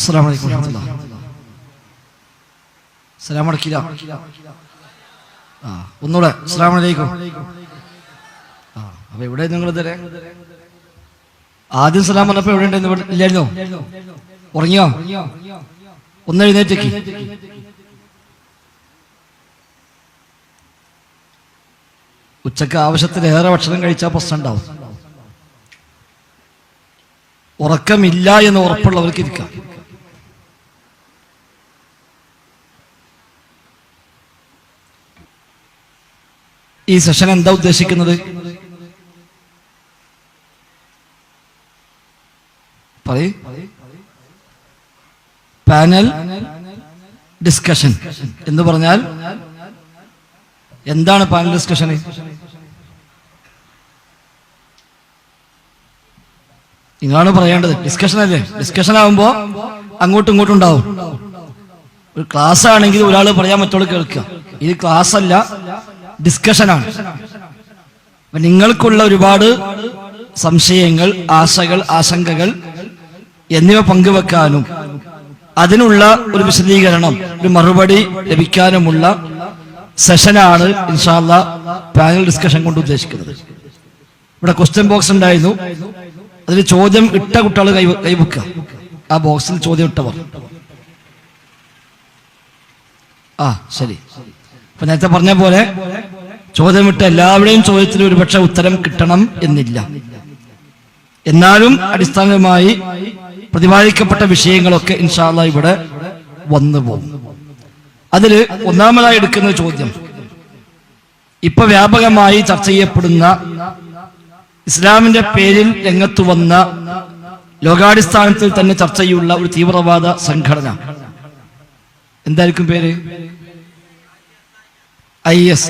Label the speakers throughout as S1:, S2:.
S1: അസ്സലാമു അലൈക്കും വറഹ്മത്തുള്ളാഹി. സലാം അടക്കില്ല. ഒന്നുകൂടെ അസ്സലാമു അലൈക്കും. അപ്പൊ എവിടെ നിങ്ങൾ ഇതുവരെ ആദ്യം സലാം പറഞ്ഞപ്പോ എവിടെ ഉണ്ടായിരുന്നു? ഇല്ലായിരുന്നോ? ഉറങ്ങിയോ? ഒന്ന് എഴുന്നേറ്റേക്ക്. ഉച്ചക്ക് ആവശ്യത്തിലേറെ ഭക്ഷണം കഴിച്ചാൽ പ്രശ്നം ഉണ്ടാവും. ഉറക്കമില്ല എന്ന് ഉറപ്പുള്ളവർക്ക് ഇരിക്കാം. ഈ സെഷൻ എന്താ ഉദ്ദേശിക്കുന്നത്? പാനൽ ഡിസ്കഷൻ എന്ന് പറഞ്ഞാൽ എന്താണ് പാനൽ ഡിസ്കഷൻ? നിങ്ങളാണ് പറയേണ്ടത്. ഡിസ്കഷൻ അല്ലേ? ഡിസ്കഷൻ ആകുമ്പോ അങ്ങോട്ടും ഇങ്ങോട്ടും ഉണ്ടാവും. ഒരു ക്ലാസ് ആണെങ്കിൽ ഒരാൾ പറയാൻ മറ്റോട് കേൾക്കുക. ഇത് ക്ലാസ് അല്ല, ഡിസ്കഷനാണ്. അപ്പൊ നിങ്ങൾക്കുള്ള ഒരുപാട് സംശയങ്ങൾ, ആശകൾ, ആശങ്കകൾ എന്നിവ പങ്കുവെക്കാനും അതിനുള്ള ഒരു വിശദീകരണം, ഒരു മറുപടി ലഭിക്കാനുമുള്ള സെഷനാണ് ഇൻഷാ അല്ലാഹ് പാനൽ ഡിസ്കഷൻ കൊണ്ട് ഉദ്ദേശിക്കുന്നത്. ഇവിടെ ക്വസ്റ്റ്യൻ ബോക്സ് ഉണ്ടായിരുന്നു. അതിൽ ചോദ്യം ഇട്ട കുട്ടികൾ കൈവെക്കുക. ആ ബോക്സിൽ ചോദ്യം ഇട്ടവർ. ശരി. അപ്പൊ നേരത്തെ പറഞ്ഞ പോലെ ചോദ്യമിട്ട എല്ലാവരുടെയും ചോദ്യത്തിന് ഒരുപക്ഷെ ഉത്തരം കിട്ടണം എന്നില്ല. എന്നാലും അടിസ്ഥാനമായി പ്രതിപാദിക്കപ്പെട്ട വിഷയങ്ങളൊക്കെ ഇൻഷാ അല്ലാഹ് ഇവിടെ വന്നു പോകും. അതില് ഒന്നാമതായി എടുക്കുന്ന ചോദ്യം, ഇപ്പൊ വ്യാപകമായി ചർച്ച ചെയ്യപ്പെടുന്ന ഇസ്ലാമിന്റെ പേരിൽ രംഗത്തു വന്ന ലോകാടിസ്ഥാനത്തിൽ തന്നെ ചർച്ചയുള്ള ഒരു തീവ്രവാദ സംഘടന എന്തായിരിക്കും പേര്? IS.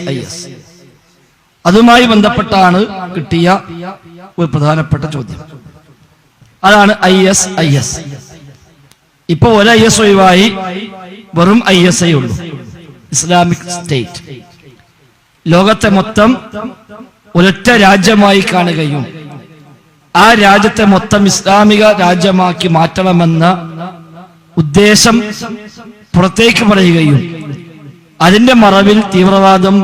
S1: അതുമായി ബന്ധപ്പെട്ടാണ് കിട്ടിയ ഒരു പ്രധാനപ്പെട്ട ചോദ്യം. അതാണ് IS. ഇപ്പൊ ഒരു IS ഒഴിവായി വെറും ISI ഉള്ളൂ, ഇസ്ലാമിക് സ്റ്റേറ്റ്. ലോകത്തെ മൊത്തം ഒരൊറ്റ രാജ്യമായി കാണുകയും ആ രാജ്യത്തെ മൊത്തം ഇസ്ലാമിക രാജ്യമാക്കി മാറ്റണമെന്ന ഉദ്ദേശം പുറത്തേക്ക് പറയുകയും അതിന്റെ മറവിൽ തീവ്രവാദം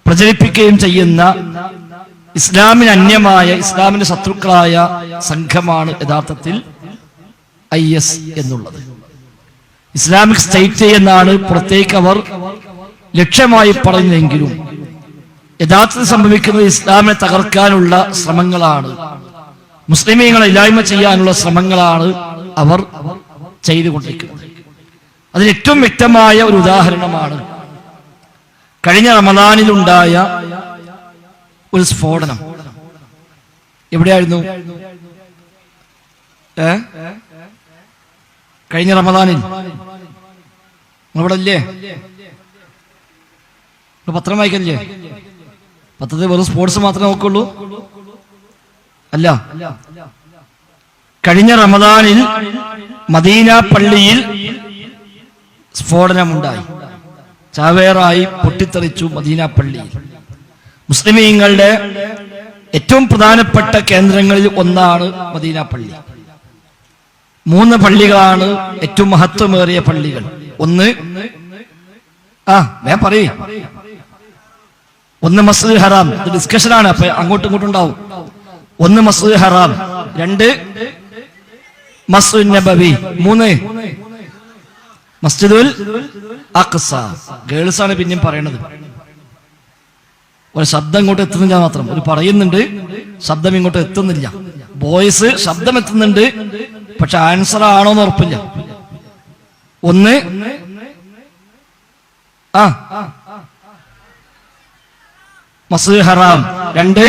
S1: പ്രചരിപ്പിക്കുകയും ചെയ്യുന്ന ഇസ്ലാമിന് അന്യമായ, ഇസ്ലാമിന്റെ ശത്രുക്കളായ സംഘമാണ് യഥാർത്ഥത്തിൽ IS എന്നുള്ളത്. ഇസ്ലാമിക് സ്റ്റേറ്റ് എന്നാണ് പുറത്തേക്ക് അവർ ലക്ഷ്യമായി പറയുന്നതെങ്കിലും യഥാർത്ഥത്തിൽ സംഭവിക്കുന്നത് ഇസ്ലാമിനെ തകർക്കാനുള്ള ശ്രമങ്ങളാണ്, മുസ്ലിമീങ്ങളെ ഇല്ലായ്മ ചെയ്യാനുള്ള ശ്രമങ്ങളാണ് അവർ ചെയ്തുകൊണ്ടിരിക്കുന്നത്. അതിന് ഏറ്റവും വ്യക്തമായ ഒരു ഉദാഹരണമാണ് കഴിഞ്ഞ റമദാനിലുണ്ടായ ഒരു സ്ഫോടനം. എവിടെയായിരുന്നു? കഴിഞ്ഞ റമദാനിൽ ഇവിടെ ഇല്ലേ? പത്രം വായിക്കല്ലേ? പത്രത്തിൽ വെറും സ്പോർട്സ് മാത്രമേ നോക്കുള്ളൂ? അല്ല, കഴിഞ്ഞ റമദാനിൽ മദീന പള്ളിയിൽ സ്ഫോടനമുണ്ടായി. ചാവേറായി പൊട്ടിത്തെറിച്ചു മദീന പള്ളിയിൽ. മുസ്ലിമീങ്ങളുടെ ഏറ്റവും പ്രധാനപ്പെട്ട കേന്ദ്രങ്ങളിൽ ഒന്നാണ് മദീന പള്ളി. 3 പള്ളികളാണ് ഏറ്റവും മഹത്വമേറിയ പള്ളികൾ. ഒന്ന് പറയേ ഒന്ന് മസ്ജിദ് ഹറാം. ഇത് ഡിസ്കഷനാണ്, അപ്പൊ അങ്ങോട്ടും ഇങ്ങോട്ടും ഉണ്ടാവും. 1 മസ്ജിദ് ഹറാം, 2 മസ്ജിദ് നബവി, 3 മസ്ജിദുൽ അഖ്സ. ഗേൾസ് ആണ് പിന്നെയും പറയണത്. ഒരു ശബ്ദം ഇങ്ങോട്ട് എത്തുന്നില്ല മാത്രം. ഒരു പറയുന്നുണ്ട്, ശബ്ദം ഇങ്ങോട്ട് എത്തുന്നില്ല. ബോയ്സ് ശബ്ദം എത്തുന്നുണ്ട്, പക്ഷെ ആൻസർ ആണോന്ന് ഉറപ്പില്ല. 1 മസ്ജിദ് ഹറാം, 2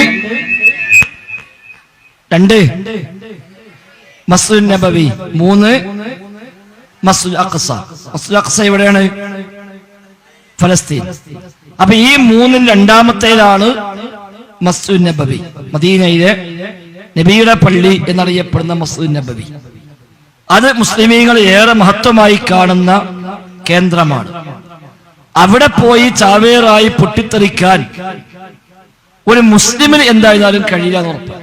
S1: മസ്ജിദ് നബവി, 3 മസ്ജിദ് അഖ്സ. മസ്ജിദ് അഖ്സ എവിടെയാണ്? ഫലസ്തീൻ. അപ്പൊ ഈ 3-ൽ രണ്ടാമത്തേതാണ് മസ്ജിദ് നബവി, മദീനയിലെ നബിയുടെ പള്ളി എന്നറിയപ്പെടുന്ന മസ്ജിദ് നബവി. അത് മുസ്ലിമീങ്ങൾ ഏറെ മഹത്വമായി കാണുന്ന കേന്ദ്രമാണ്. അവിടെ പോയി ചാവേറായി പൊട്ടിത്തെറിക്കാൻ ഒരു മുസ്ലിമിന് എന്തായാലും കഴിയില്ല എന്ന് ഉറപ്പ്.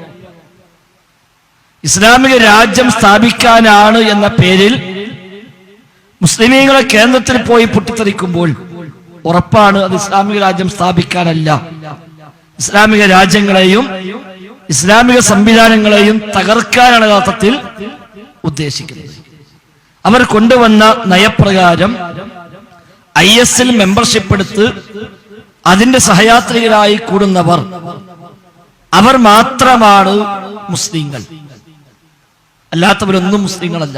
S1: ഇസ്ലാമിക രാജ്യം സ്ഥാപിക്കാനാണ് എന്ന പേരിൽ മുസ്ലിമീങ്ങളെ കേന്ദ്രത്തിൽ പോയി പൊട്ടിത്തെറിക്കുമ്പോൾ ഉറപ്പാണ് അത് ഇസ്ലാമിക രാജ്യം സ്ഥാപിക്കാനല്ല, ഇസ്ലാമിക രാജ്യങ്ങളെയും ഇസ്ലാമിക സംവിധാനങ്ങളെയും തകർക്കാനാണ് യഥാർത്ഥത്തിൽ ഉദ്ദേശിക്കുന്നത്. അവർ കൊണ്ടുവന്ന നയപ്രകാരം IS-ൽ മെമ്പർഷിപ്പ് എടുത്ത് അതിന്റെ സഹയാത്രികരായി കൂടുന്നവർ അവർ മാത്രമാണ് മുസ്ലിങ്ങൾ, അല്ലാത്തവരൊന്നും മുസ്ലിങ്ങളല്ല.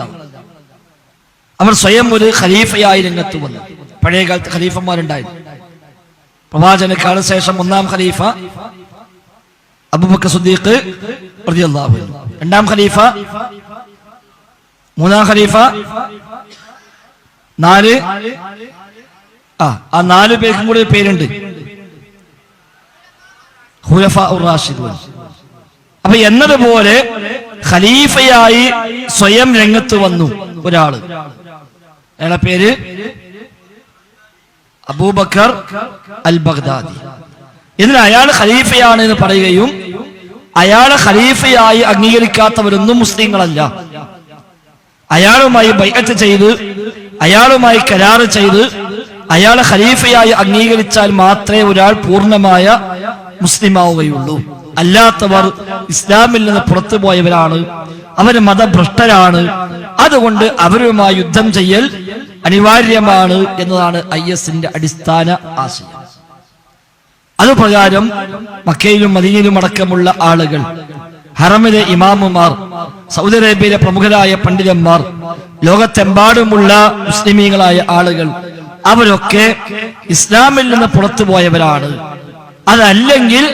S1: അവർ സ്വയം ഒരു ഖലീഫയായി രംഗത്ത് വന്നു. പഴയ കാലത്ത് ഖലീഫന്മാരുണ്ടായിരുന്നു. പ്രവാചകനേക്കാൾ ശേഷം ഒന്നാം ഖലീഫ അബൂബക്കർ സിദ്ദീഖ് റളിയല്ലാഹു അൻഹു, രണ്ടാം ഖലീഫ, മൂന്നാം ഖലീഫ, ആ നാല് പേർക്കും കൂടി പേരുണ്ട്, ഖുലഫാഉർ റാഷിദൂൻ. അപ്പൊ എന്നതുപോലെ ഖലീഫയായി സ്വയം രംഗത്ത് വന്നു ഒരാള്. അയാളുടെ പേര് അബൂബക്കർ അൽ ബഗ്ദാദി. എന്നിട്ട് അയാൾ ഖലീഫയാണ് എന്ന് പറയുകയും അയാളെ ഖലീഫയായി അംഗീകരിക്കാത്തവരൊന്നും മുസ്ലിങ്ങളല്ല. അയാളുമായി ബൈഅത്ത് ചെയ്ത് അയാളുമായി കരാറ് ചെയ്ത് അയാളെ ഖലീഫയായി അംഗീകരിച്ചാൽ മാത്രമേ ഒരാൾ പൂർണ്ണമായ മുസ്ലിമാവുകയുള്ളൂ. അല്ലാത്തവർ ഇസ്ലാമിൽ നിന്ന് പുറത്തു പോയവരാണ്, അവര് മതഭ്രഷ്ടരാണ്. അതുകൊണ്ട് അവരുമായി യുദ്ധം ചെയ്യൽ അനിവാര്യമാണ് എന്നതാണ് IS-ന്റെ അടിസ്ഥാന ആശയം. അതുപ്രകാരം മക്കയിലും മദീനയിലും അടക്കമുള്ള ആളുകൾ, ഹറമിലെ ഇമാമുമാർ, സൗദി അറേബ്യയിലെ പ്രമുഖരായ പണ്ഡിതന്മാർ, ലോകത്തെമ്പാടുമുള്ള മുസ്ലിമീങ്ങളായ ആളുകൾ, അവരൊക്കെ ഇസ്ലാമിൽ നിന്ന് പുറത്തു പോയവരാണ്. അതല്ലെങ്കിൽ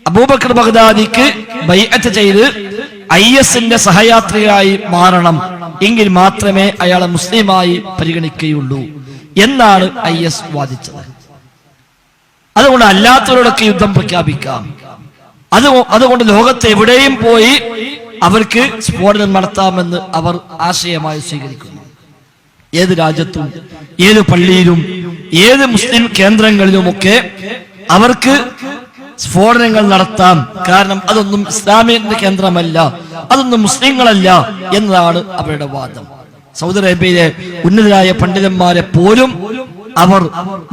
S1: അബൂബക്കർ ബഗ്ദാദിക്ക് ബൈഅത്ത് ചെയ്ത് IS-ന്റെ സഹയാത്രികരായി മാറണം, എങ്കിൽ മാത്രമേ അയാളെ മുസ്ലിമായി പരിഗണിക്കുകയുള്ളൂ എന്നാണ് IS വാദിച്ചത്. അതുകൊണ്ട് അല്ലാത്തവരോടൊക്കെ യുദ്ധം പ്രഖ്യാപിക്കാം. അതുകൊണ്ട് ലോകത്ത് എവിടെയും പോയി അവർക്ക് സ്ഫോടനം നടത്താമെന്ന് അവർ ആശയമായി സ്വീകരിക്കുന്നു. ഏത് രാജ്യത്തും ഏത് പള്ളിയിലും ഏത് മുസ്ലിം കേന്ദ്രങ്ങളിലുമൊക്കെ അവർക്ക് സ്ഫോടനങ്ങൾ നടത്താം. കാരണം അതൊന്നും ഇസ്ലാമിന്റെ കേന്ദ്രമല്ല, അതൊന്നും മുസ്ലിങ്ങളല്ല എന്നതാണ് അവരുടെ വാദം. സൗദി അറേബ്യയിലെ ഉന്നതരായ പണ്ഡിതന്മാരെ പോലും അവർ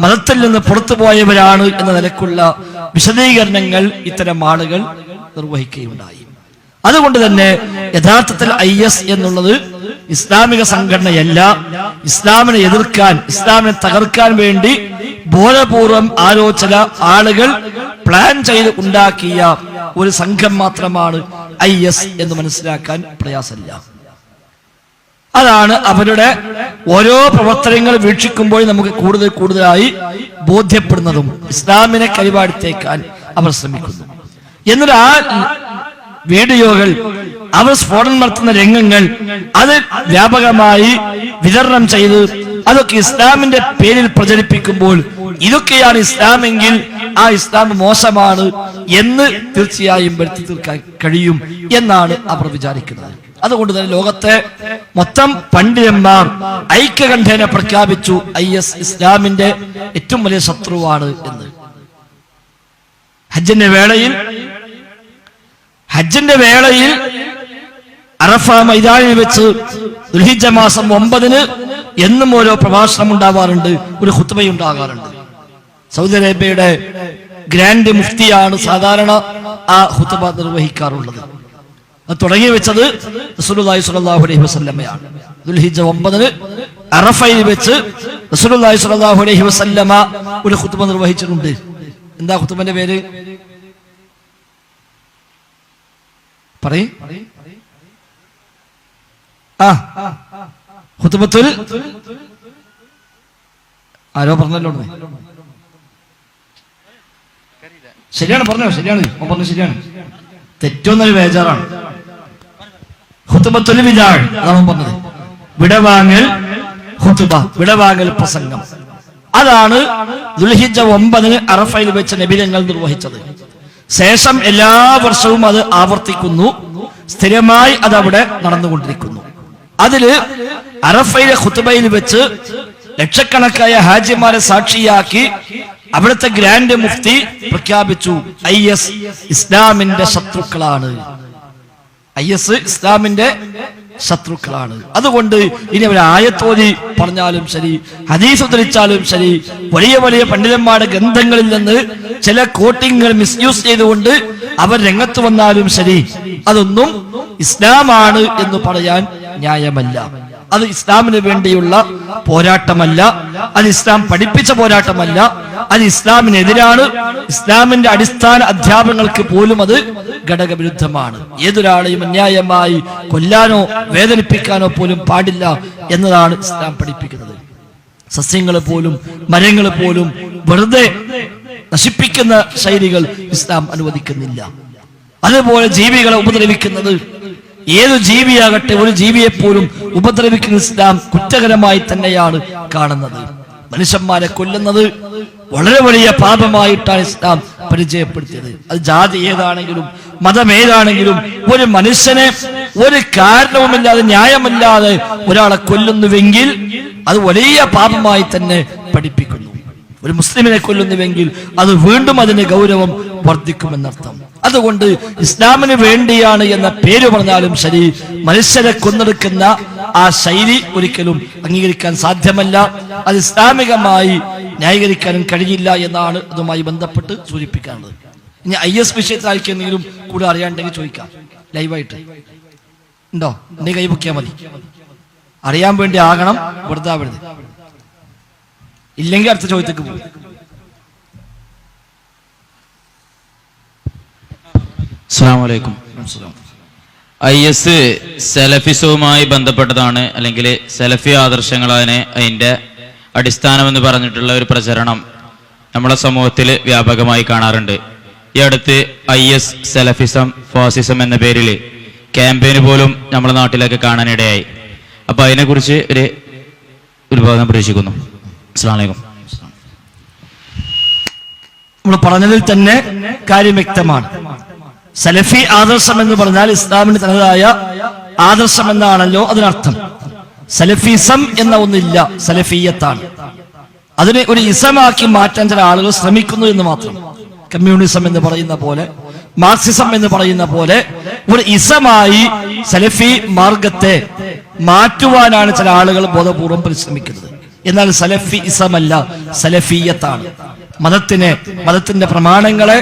S1: മതത്തിൽ നിന്ന് പുറത്തുപോയവരാണ് എന്ന നിലക്കുള്ള വിശദീകരണങ്ങൾ ഇത്തരം ആളുകൾ നിർവഹിക്കുകയുണ്ടായി. അതുകൊണ്ട് തന്നെ യഥാർത്ഥത്തിൽ IS എന്നുള്ളത് ഇസ്ലാമിക സംഘടനയല്ല. ഇസ്ലാമിനെ എതിർക്കാൻ, ഇസ്ലാമിനെ തകർക്കാൻ വേണ്ടി ബോധപൂർവം ആലോചന ആളുകൾ പ്ലാൻ ചെയ്ത് ഉണ്ടാക്കിയ ഒരു സംഘം മാത്രമാണ് IS എന്ന് മനസ്സിലാക്കാൻ പ്രയാസമില്ല. അതാണ് അവരുടെ ഓരോ പ്രവർത്തനങ്ങൾ വീക്ഷിക്കുമ്പോൾ നമുക്ക് കൂടുതലായി ബോധ്യപ്പെടുന്നതും. ഇസ്ലാമിനെ കരിവാടിത്തേക്കാൻ അവർ ശ്രമിക്കുന്നു. എന്നിട്ട് ആ വീഡിയോകൾ, അവർ സ്ഫോടനം നടത്തുന്ന രംഗങ്ങൾ അത് വ്യാപകമായി വിതരണം ചെയ്ത് അതൊക്കെ ഇസ്ലാമിന്റെ പേരിൽ പ്രചരിപ്പിക്കുമ്പോൾ ഇതൊക്കെയാണ് ഇസ്ലാമെങ്കിൽ ആ ഇസ്ലാം മോശമാണ് എന്ന് തീർച്ചയായും വരുത്തി തീർക്കാൻ കഴിയും എന്നാണ് അവർ വിചാരിക്കുന്നത്. അതുകൊണ്ട് തന്നെ ലോകത്തെ മൊത്തം പണ്ഡിതന്മാർ ഐക്യകണ്ഠേന പ്രഖ്യാപിച്ചു IS ഇസ്ലാമിന്റെ ഏറ്റവും വലിയ ശത്രുവാണ് എന്ന്. ഹജ്ജിന്റെ വേളയിൽ അറഫ മൈതാനിൽ വെച്ച് ദുൽഹിജ്ജ മാസം 9 എന്നും ഓരോ പ്രഭാഷണം ഉണ്ടാവാറുണ്ട്, ഒരു ഖുത്ബയുണ്ടാകാറുണ്ട്. സൗദി അറേബ്യയുടെ ഗ്രാൻഡ് മുഫ്തിയാണ് സാധാരണ ആ ഖുത്ബ നിർവഹിക്കാറുള്ളത്. അത് തുടങ്ങി വെച്ചത് റസൂലുള്ളാഹി സ്വല്ലല്ലാഹു അലൈഹി വസല്ലമയാണ്. ദുൽഹിജ്ജ 9 അറഫയിൽ വെച്ച് റസൂലുള്ളാഹി സ്വല്ലല്ലാഹു അലൈഹി വസല്ലമ ഒരു ഖുത്ബ നിർവഹിച്ചിട്ടുണ്ട്. എന്താ ഖുത്ബന്റെ പേര്? പറയ്. ഖുത്ബത്തുൽ, ആരോ പറഞ്ഞല്ലോ, ശരിയാണ് പറഞ്ഞോ, ശരിയാണ് പറഞ്ഞു, ശരിയാണ്. തെറ്റൊന്നൊരു ബേജാറാണ്. ഖുത്ബത്തുൽ വിദാ അതാണ് പറഞ്ഞത്. വിടവാങ്ങൽ ഖുത്ബ, വിടവാങ്ങൽ പ്രസംഗം. അതാണ് ദുൽഹിജ്ജ 9 അറഫയിൽ വെച്ച് നബി തങ്ങൾ നിർവഹിച്ചത്. ശേഷം എല്ലാ വർഷവും അത് ആവർത്തിക്കുന്നു, സ്ഥിരമായി അത് അവിടെ നടന്നുകൊണ്ടിരിക്കുന്നു. അതില് അറഫയിലെ ഖുത്ബയിൽ വെച്ച് ലക്ഷക്കണക്കായ ഹാജിമാരെ സാക്ഷിയാക്കി അവിടുത്തെ ഗ്രാൻഡ് മുഫ്തി പ്രഖ്യാപിച്ചു IS ഇസ്ലാമിന്റെ ശത്രുക്കളാണ്. IS ഇസ്ലാമിന്റെ ശത്രുക്കളാണ്. അതുകൊണ്ട് ഇനി അവർ ആയത്തോതി പറഞ്ഞാലും ശരി, ഹദീസ് ഉദ്ധരിച്ചാലും ശരി, വലിയ വലിയ പണ്ഡിതന്മാരുടെ ഗ്രന്ഥങ്ങളിൽ നിന്ന് ചില കോട്ടിങ്ങൾ മിസ്യൂസ് ചെയ്തുകൊണ്ട് അവർ രംഗത്ത് വന്നാലും ശരി, അതൊന്നും ഇസ്ലാമാണ് എന്ന് പറയാൻ ന്യായമല്ല. അത് ഇസ്ലാമിന് വേണ്ടിയുള്ള പോരാട്ടമല്ല, അത് ഇസ്ലാം പഠിപ്പിച്ച പോരാട്ടമല്ല, അത് ഇസ്ലാമിനെതിരാണ്. ഇസ്ലാമിന്റെ അടിസ്ഥാന അധ്യാപനങ്ങൾക്ക് പോലും അത് ഘടകവിരുദ്ധമാണ്. ഏതൊരാളെയും അന്യായമായി കൊല്ലാനോ വേദനിപ്പിക്കാനോ പോലും പാടില്ല എന്നതാണ് ഇസ്ലാം പഠിപ്പിക്കുന്നത്. സസ്യങ്ങൾ പോലും മരങ്ങൾ പോലും വെറുതെ നശിപ്പിക്കുന്ന ശൈലികൾ ഇസ്ലാം അനുവദിക്കുന്നില്ല. അതുപോലെ ജീവികളെ ഉപദ്രവിക്കുന്നത്, ഏതു ജീവിയാകട്ടെ, ഒരു ജീവിയെപ്പോലും ഉപദ്രവിക്കുന്ന ഇസ്ലാം കുറ്റകരമായി തന്നെയാണ് കാണുന്നത്. മനുഷ്യന്മാരെ കൊല്ലുന്നത് വളരെ വലിയ പാപമായിട്ടാണ് ഇസ്ലാം പരിചയപ്പെടുത്തിയത്. അത് ജാതി ഏതാണെങ്കിലും മതം ഏതാണെങ്കിലും ഒരു മനുഷ്യനെ ഒരു കാരണവുമില്ലാതെ ന്യായമല്ലാതെ ഒരാളെ കൊല്ലുന്നുവെങ്കിൽ അത് വലിയ പാപമായി തന്നെ പഠിപ്പിക്കുന്നു. ഒരു മുസ്ലിമിനെ കൊല്ലുന്നുവെങ്കിൽ അത് വീണ്ടും അതിന്റെ ഗൗരവം വർദ്ധിക്കുമെന്നർത്ഥം. അതുകൊണ്ട് ഇസ്ലാമിന് വേണ്ടിയാണ് എന്ന പേര് പറഞ്ഞാലും ശരി, മനുഷ്യരെ കൊന്നെടുക്കുന്ന ആ ശൈലി ഒരിക്കലും അംഗീകരിക്കാൻ സാധ്യമല്ല. അത് ഇസ്ലാമികമായി ന്യായീകരിക്കാനും കഴിയില്ല എന്നാണ് അതുമായി ബന്ധപ്പെട്ട് സൂചിപ്പിക്കാനുള്ളത്. ഇനി IS വിഷയത്തിൽ ആയിരിക്കെന്തെങ്കിലും കൂടെ അറിയാണ്ടെങ്കിൽ ചോദിക്കാം, ലൈവായിട്ട് ഉണ്ടോ? എന്റെ കൈ പൊക്കിയാൽ മതി. അറിയാൻ വേണ്ടി ആകണം, വെറുതെ ആവരുത്. ഇല്ലെങ്കിൽ അടുത്ത ചോദ്യത്തേക്ക് പോകും.
S2: അസ്സലാമു അലൈക്കും. IS സലഫിസവുമായി ബന്ധപ്പെട്ടതാണ്, അല്ലെങ്കിൽ സലഫി ആദർശങ്ങളാണ് അതിൻ്റെ അടിസ്ഥാനമെന്ന് പറഞ്ഞിട്ടുള്ള ഒരു പ്രചരണം നമ്മുടെ സമൂഹത്തിൽ വ്യാപകമായി കാണാറുണ്ട്. ഈ അടുത്ത് IS സലഫിസം ഫാസിസം എന്ന പേരിൽ ക്യാമ്പയിന് പോലും നമ്മുടെ നാട്ടിലൊക്കെ കാണാനിടയായി. അപ്പോൾ അതിനെക്കുറിച്ച് ഒരു ഭാഗം പ്രതീക്ഷിക്കുന്നു. അസ്സലാമു അലൈക്കും.
S1: നമ്മൾ പറഞ്ഞതിൽ തന്നെ കാര്യം വ്യക്തമാണ്. സലഫി ആദർശം എന്ന് പറഞ്ഞാൽ ഇസ്ലാമിന് തനതായ ആദർശം എന്നാണല്ലോ അതിനർത്ഥം. സലഫിസം എന്ന ഒന്നില്ല, സലഫിയത്താണ്. അതിനെ ഒരു ഇസമാക്കി മാറ്റാൻ ചില ആളുകൾ ശ്രമിക്കുന്നു എന്ന് മാത്രം. കമ്മ്യൂണിസം എന്ന് പറയുന്ന പോലെ, മാർക്സിസം എന്ന് പറയുന്ന പോലെ ഒരു ഇസമായി സലഫി മാർഗത്തെ മാറ്റുവാനാണ് ചില ആളുകൾ ബോധപൂർവം പരിശ്രമിക്കുന്നത്. എന്നാൽ സലഫി ഇസമല്ല, സലഫിയത്താണ്. മതത്തിന്റെ പ്രമാണങ്ങളെ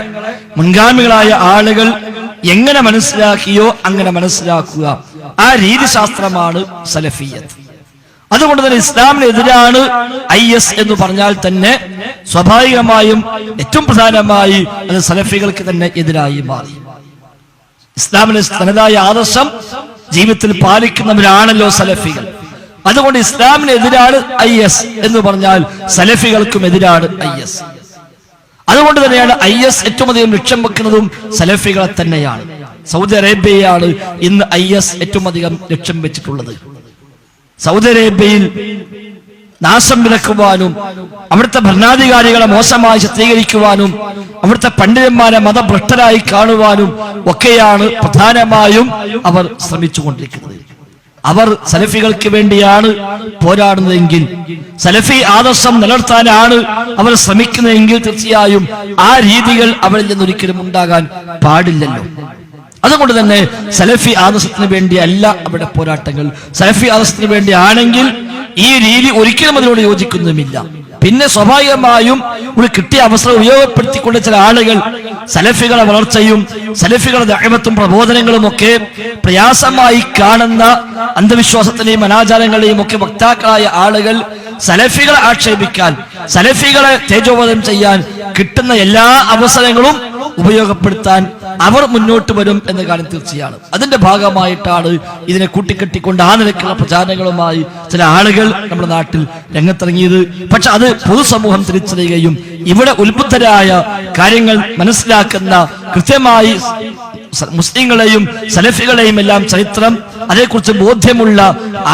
S1: മുൻഗാമികളായ ആളുകൾ എങ്ങനെ മനസ്സിലാക്കിയോ അങ്ങനെ മനസ്സിലാക്കുക, ആ രീതിശാസ്ത്രമാണ് സലഫിയത്ത്. അതുകൊണ്ട് തന്നെ ഇസ്ലാമിനെതിരാണ് IS എന്ന് പറഞ്ഞാൽ തന്നെ സ്വാഭാവികമായും ഏറ്റവും പ്രധാനമായി അത് സലഫികൾക്ക് തന്നെ എതിരായി മാറി. ഇസ്ലാമിന്റെ തനതായ ആദർശം ജീവിതത്തിൽ പാലിക്കുന്നവരാണല്ലോ സലഫികൾ. അതുകൊണ്ട് ഇസ്ലാമിനെതിരാണ് IS എന്ന് പറഞ്ഞാൽ സലഫികൾക്കും എതിരാണ് IS. അതുകൊണ്ട് തന്നെയാണ് IS ഏറ്റവും അധികം ലക്ഷ്യം വെക്കുന്നതും സലഫികളെ തന്നെയാണ്. സൗദി അറേബ്യയാണ് ഇന്ന് IS ഏറ്റവും അധികം ലക്ഷ്യം വെച്ചിട്ടുള്ളത്. സൗദി അറേബ്യയിൽ നാശം വിലക്കുവാനും അവിടുത്തെ ഭരണാധികാരികളെ മോശമായി ചിത്രീകരിക്കുവാനും അവിടുത്തെ പണ്ഡിതന്മാരെ മതഭ്രഷ്ടരായി കാണുവാനും ഒക്കെയാണ് പ്രധാനമായും അവർ ശ്രമിച്ചുകൊണ്ടിരിക്കുന്നത്. അവർ സലഫികൾക്ക് വേണ്ടിയാണ് പോരാടുന്നതെങ്കിൽ, സലഫി ആദർശം നിലനിർത്താനാണ് അവർ ശ്രമിക്കുന്നതെങ്കിൽ തീർച്ചയായും ആ രീതികൾ അവരിൽ നിന്നൊരിക്കലും ഉണ്ടാകാൻ പാടില്ലല്ലോ. അതുകൊണ്ട് തന്നെ സലഫി ആദർശത്തിന് വേണ്ടി അല്ല അവിടെ പോരാട്ടങ്ങൾ. സലഫി ആദർശത്തിന് വേണ്ടി ആണെങ്കിൽ ഈ രീതി ഒരിക്കലും അതിനോട് യോജിക്കുന്നുമില്ല. പിന്നെ സ്വാഭാവികമായും ഒരു കിട്ടിയ അവസരം ഉപയോഗപ്പെടുത്തിക്കൊണ്ട് ചില ആളുകൾ സലഫികളെ വളർച്ചയും സലഫികളുടെ ദഅവത്തും പ്രബോധനങ്ങളും ഒക്കെ പ്രയാസമായി കാണുന്ന അന്ധവിശ്വാസത്തിന്റെയും അനാചാരങ്ങളുടെയും ഒക്കെ വക്താക്കളായ ആളുകൾ സലഫികളെ ആക്ഷേപിക്കാൻ, സലഫികളെ തേജോവധം ചെയ്യാൻ കിട്ടുന്ന എല്ലാ അവസരങ്ങളും ഉപയോഗപ്പെടുത്താൻ അവർ മുന്നോട്ട് വരും എന്ന കാര്യം തീർച്ചയാണ്. അതിന്റെ ഭാഗമായിട്ടാണ് ഇതിനെ കൂട്ടിക്കെട്ടിക്കൊണ്ട് ആ നിലക്കുള്ള പ്രചാരണങ്ങളുമായി ചില ആളുകൾ നമ്മുടെ നാട്ടിൽ രംഗത്തിറങ്ങിയത്. പക്ഷെ അത് പൊതുസമൂഹം തിരിച്ചറിയുകയും ഇവിടെ ഉത്ബുദ്ധരായ കാര്യങ്ങൾ മനസ്സിലാക്കുന്ന കൃത്യമായി മുസ്ലിങ്ങളെയും സലഫികളെയും എല്ലാം ചരിത്രം അതേക്കുറിച്ച് ബോധ്യമുള്ള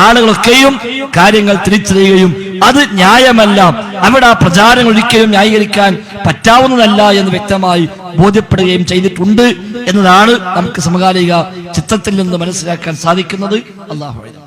S1: ആളുകളൊക്കെയും കാര്യങ്ങൾ തിരിച്ചറിയുകയും അത് ന്യായമല്ല, അവിടെ ആ പ്രചാരങ്ങൾ ഒരിക്കലും ന്യായീകരിക്കാൻ പറ്റാവുന്നതല്ല എന്ന് വ്യക്തമായി ബോധ്യപ്പെടുകയും ചെയ്തിട്ടുണ്ട് എന്നതാണ് നമുക്ക് സമകാലിക ചിത്രത്തിൽ നിന്ന് മനസ്സിലാക്കാൻ സാധിക്കുന്നത്. അല്ലാഹു അക്ബർ.